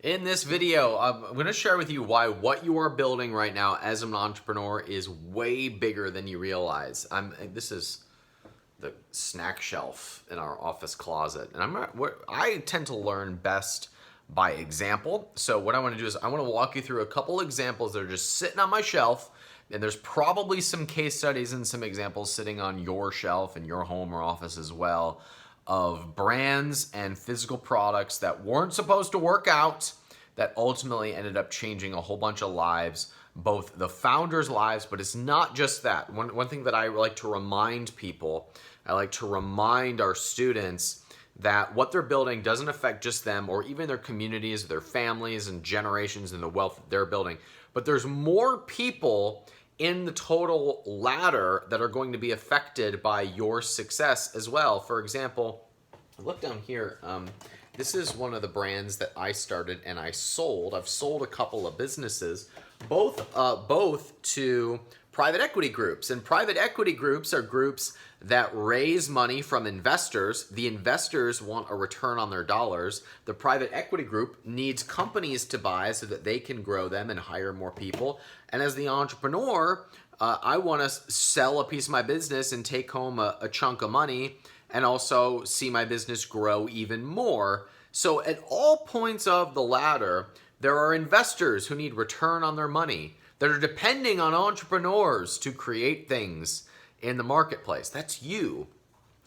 In this video, I'm going to share with you why what you are building right now as an entrepreneur is way bigger than you realize. This is the snack shelf in our office closet, and I tend to learn best by example. So what I want to do is I want to walk you through a couple examples that are just sitting on my shelf, and there's probably some case studies and some examples sitting on your shelf in your home or office as well, of brands and physical products that weren't supposed to work out that ultimately ended up changing a whole bunch of lives, both the founders' lives, but it's not just that. One thing that I like to remind people, I like to remind our students that what they're building doesn't affect just them or even their communities, their families and generations and the wealth that they're building. But there's more people in the total ladder that are going to be affected by your success as well. For example, look down here. This is one of the brands that I started and I sold. I've sold a couple of businesses, both to private equity groups. And private equity groups are groups that raise money from investors. The investors want a return on their dollars. The private equity group needs companies to buy so that they can grow them and hire more people. And as the entrepreneur, I want to sell a piece of my business and take home a chunk of money and also see my business grow even more. So at all points of the ladder, there are investors who need return on their money that are depending on entrepreneurs to create things in the marketplace. That's you.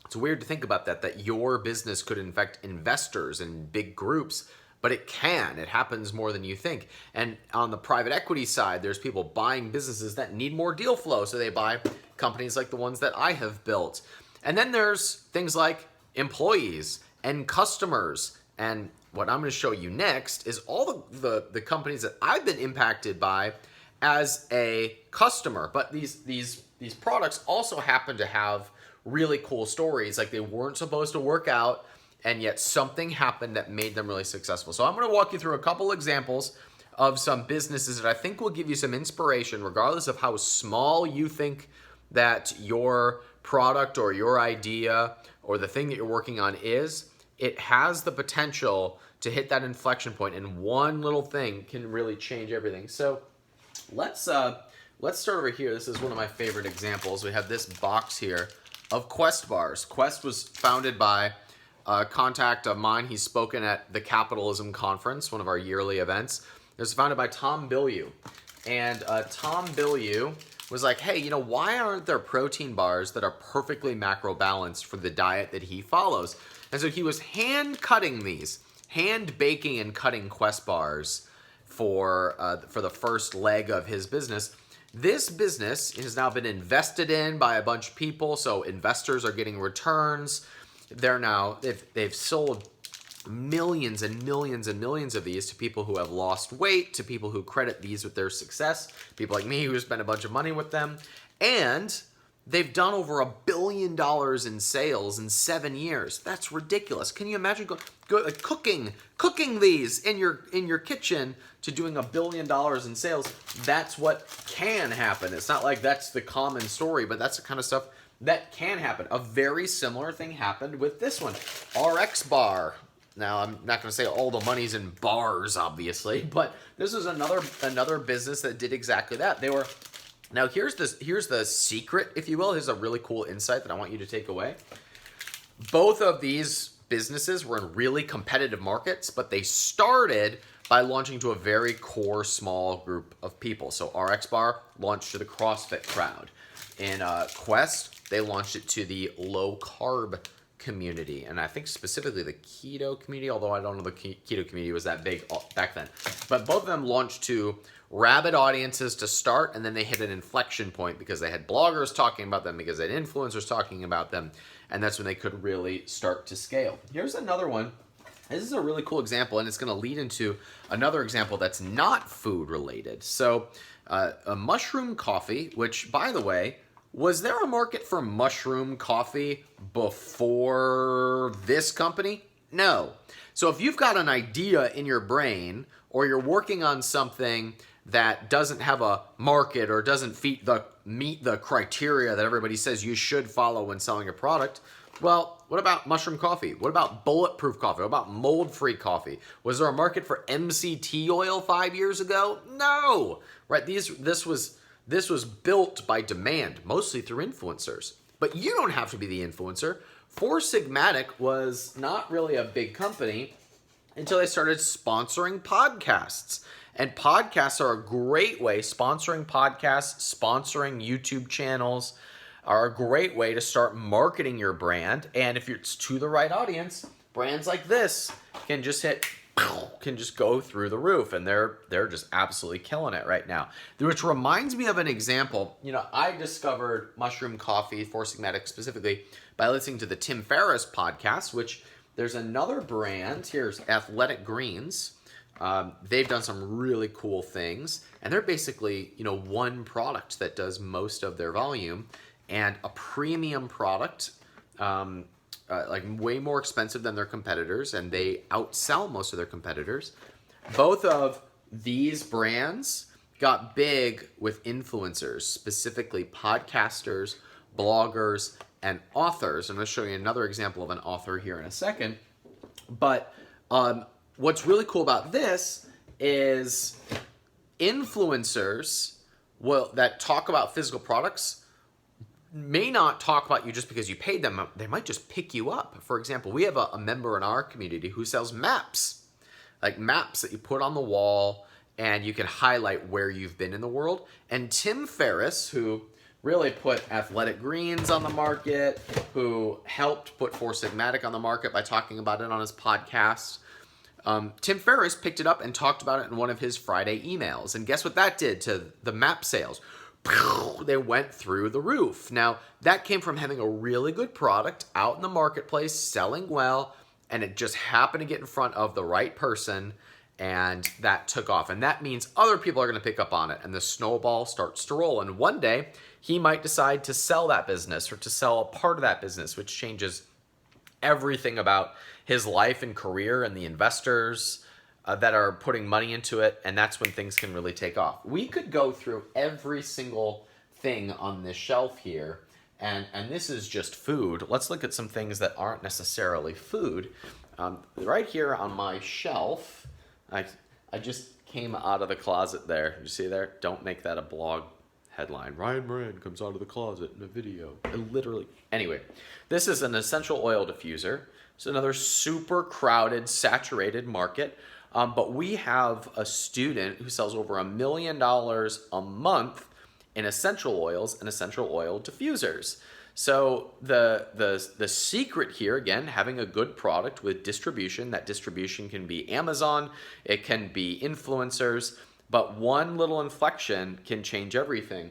It's weird to think about that your business could infect investors and big groups, but it can. It happens more than you think. And on the private equity side, there's people buying businesses that need more deal flow, so they buy companies like the ones that I have built. And then there's things like employees and customers. And what I'm going to show you next is all the companies that I've been impacted by as a customer. But these products also happen to have really cool stories. Like they weren't supposed to work out, and yet something happened that made them really successful. So I'm going to walk you through a couple examples of some businesses that I think will give you some inspiration, regardless of how small you think that your product or your idea or the thing that you're working on is. It has the potential to hit that inflection point, and one little thing can really change everything. So let's start over here. This is one of my favorite examples. We have this box here of Quest bars. Quest was founded by a contact of mine. He's spoken at the Capitalism Conference, one of our yearly events. It was founded by Tom Bilyeu. And Tom Bilyeu was like, hey, why aren't there protein bars that are perfectly macro balanced for the diet that he follows? And so he was hand baking and cutting Quest bars for the first leg of his business. This business has now been invested in by a bunch of people, so investors are getting returns. They've sold millions and millions and millions of these to people who have lost weight, to people who credit these with their success, people like me who spent a bunch of money with them, and they've done over $1 billion in sales in 7 years. That's ridiculous. Can you imagine cooking these in your kitchen to doing $1 billion in sales? That's what can happen. It's not like that's the common story, but that's the kind of stuff that can happen. A very similar thing happened with this one, RX Bar. Now, I'm not going to say all the money's in bars, obviously, but this is another business that did exactly that. Now, here's the secret, if you will. Here's a really cool insight that I want you to take away. Both of these businesses were in really competitive markets, but they started by launching to a very core, small group of people. So RX Bar launched to the CrossFit crowd. In Quest, they launched it to the low-carb community, and I think specifically the keto community, although I don't know the keto community was that big back then. But both of them launched to rabid audiences to start, and then they hit an inflection point because they had bloggers talking about them, because they had influencers talking about them, and that's when they could really start to scale. Here's another one. This is a really cool example, and it's going to lead into another example that's not food related. So a mushroom coffee, which, by the way, was there a market for mushroom coffee before this company? No. So if you've got an idea in your brain, or you're working on something that doesn't have a market or doesn't meet the criteria that everybody says you should follow when selling a product, Well, what about mushroom coffee? What about bulletproof coffee? What about mold-free coffee? Was there a market for MCT oil 5 years ago? No, right? This was built by demand, mostly through influencers. But you don't have to be the influencer. Four Sigmatic was not really a big company until they started sponsoring podcasts. And podcasts are a great way, sponsoring podcasts, sponsoring YouTube channels are a great way to start marketing your brand. And if it's to the right audience, brands like this can just go through the roof, and they're just absolutely killing it right now. Which reminds me of an example. You know, I discovered mushroom coffee, Four Sigmatic specifically, by listening to the Tim Ferriss podcast, which there's another brand. Here's Athletic Greens. They've done some really cool things, and they're basically, you know, one product that does most of their volume, and a premium product, like way more expensive than their competitors, and they outsell most of their competitors. Both of these brands got big with influencers, specifically podcasters, bloggers, and authors. I'm going to show you another example of an author here in a second. But what's really cool about this is influencers that talk about physical products may not talk about you just because you paid them. They might just pick you up. For example, we have a member in our community who sells maps, like maps that you put on the wall and you can highlight where you've been in the world. And Tim Ferriss, who really put Athletic Greens on the market, who helped put Four Sigmatic on the market by talking about it on his podcast, Tim Ferriss picked it up and talked about it in one of his Friday emails. And guess what that did to the map sales? They went through the roof. Now, that came from having a really good product out in the marketplace, selling well, and it just happened to get in front of the right person, and that took off. And that means other people are going to pick up on it, and the snowball starts to roll. And one day, he might decide to sell that business or to sell a part of that business, which changes everything about his life and career and the investors that are putting money into it, and that's when things can really take off. We could go through every single thing on this shelf here, and this is just food. Let's look at some things that aren't necessarily food. Right here on my shelf, I just came out of the closet there. You see there? Don't make that a blog headline. Ryan Moran comes out of the closet in a video. Literally. Anyway, this is an essential oil diffuser. It's another super crowded, saturated market. But we have a student who sells over $1 million a month in essential oils and essential oil diffusers. So the secret here, again, having a good product with distribution. That distribution can be Amazon, it can be influencers, but one little inflection can change everything.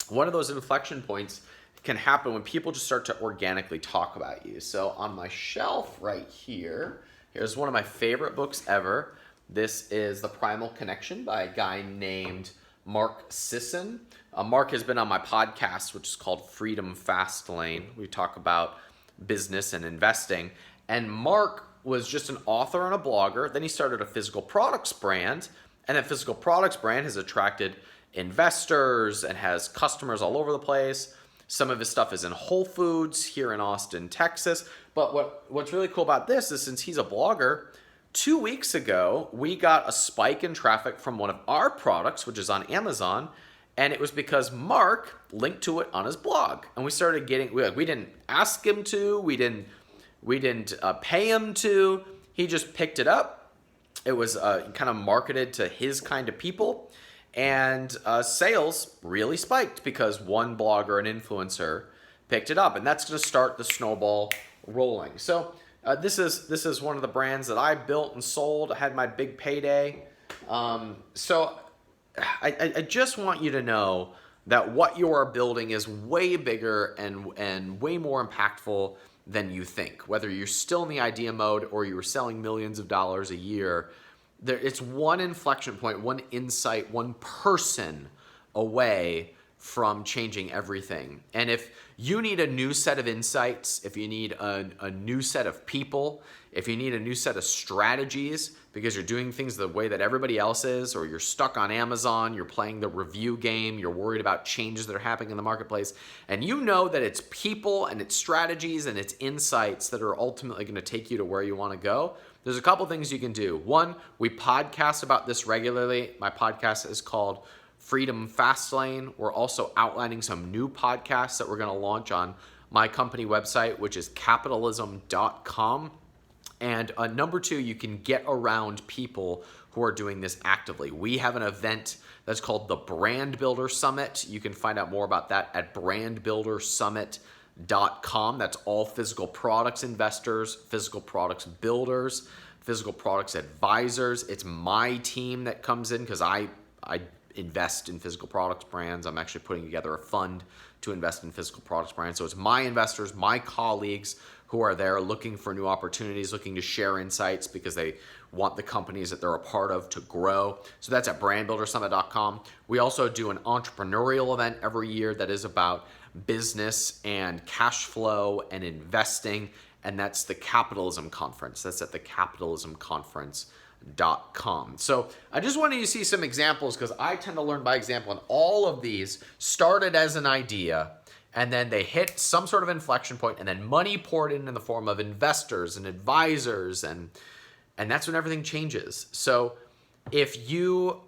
One of those inflection points can happen when people just start to organically talk about you. So on my shelf right here, here's one of my favorite books ever. This is The Primal Connection by a guy named Mark Sisson. Mark has been on my podcast, which is called Freedom Fastlane. We talk about business and investing. And Mark was just an author and a blogger. Then he started a physical products brand. And that physical products brand has attracted investors and has customers all over the place. Some of his stuff is in Whole Foods here in Austin, Texas. But what's really cool about this is, since he's a blogger, 2 weeks ago, we got a spike in traffic from one of our products, which is on Amazon, and it was because Mark linked to it on his blog. And we started getting, we didn't ask him to, we didn't pay him to, he just picked it up. It was kind of marketed to his kind of people, and sales really spiked because one blogger, an influencer, picked it up, and that's going to start the snowball rolling. So this is one of the brands that I built and sold. I had my big payday. So I just want you to know that what you are building is way bigger and way more impactful than you think. Whether you're still in the idea mode or you're selling millions of dollars a year, it's one inflection point, one insight, one person away from changing everything. And if you need a new set of insights, if you need a new set of people, if you need a new set of strategies because you're doing things the way that everybody else is, or you're stuck on Amazon, you're playing the review game, you're worried about changes that are happening in the marketplace, and you know that it's people and it's strategies and it's insights that are ultimately going to take you to where you want to go, there's a couple things you can do. One, we podcast about this regularly. My podcast is called Freedom Fastlane. We're also outlining some new podcasts that we're going to launch on my company website, which is capitalism.com. And number two, you can get around people who are doing this actively. We have an event that's called the Brand Builder Summit. You can find out more about that at brandbuildersummit.com. That's all physical products investors, physical products builders, physical products advisors. It's my team that comes in because I invest in physical products brands. I'm actually putting together a fund to invest in physical products brands. So it's my investors, my colleagues who are there looking for new opportunities, looking to share insights because they want the companies that they're a part of to grow. So that's at brandbuildersummit.com. We also do an entrepreneurial event every year that is about business and cash flow and investing, and that's the Capitalism Conference. That's at the capitalismconference.com. So I just wanted you to see some examples because I tend to learn by example, and all of these started as an idea and then they hit some sort of inflection point and then money poured in the form of investors and advisors, and that's when everything changes. So if you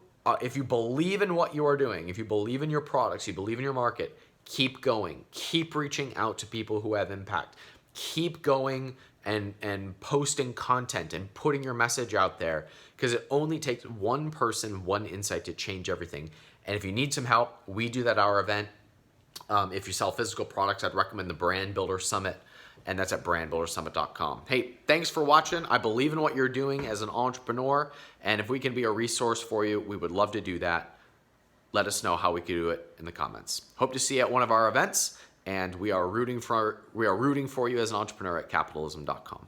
believe in what you are doing, if you believe in your products, you believe in your market, keep going, keep reaching out to people who have impact, keep going and posting content and putting your message out there, because it only takes one person, one insight to change everything. And if you need some help, we do that at our event. If you sell physical products, I'd recommend the Brand Builder Summit, and that's at brandbuildersummit.com. Hey, thanks for watching. I believe in what you're doing as an entrepreneur, and if we can be a resource for you, we would love to do that. Let us know how we can do it in the comments. Hope to see you at one of our events, and we are rooting for you as an entrepreneur at capitalism.com.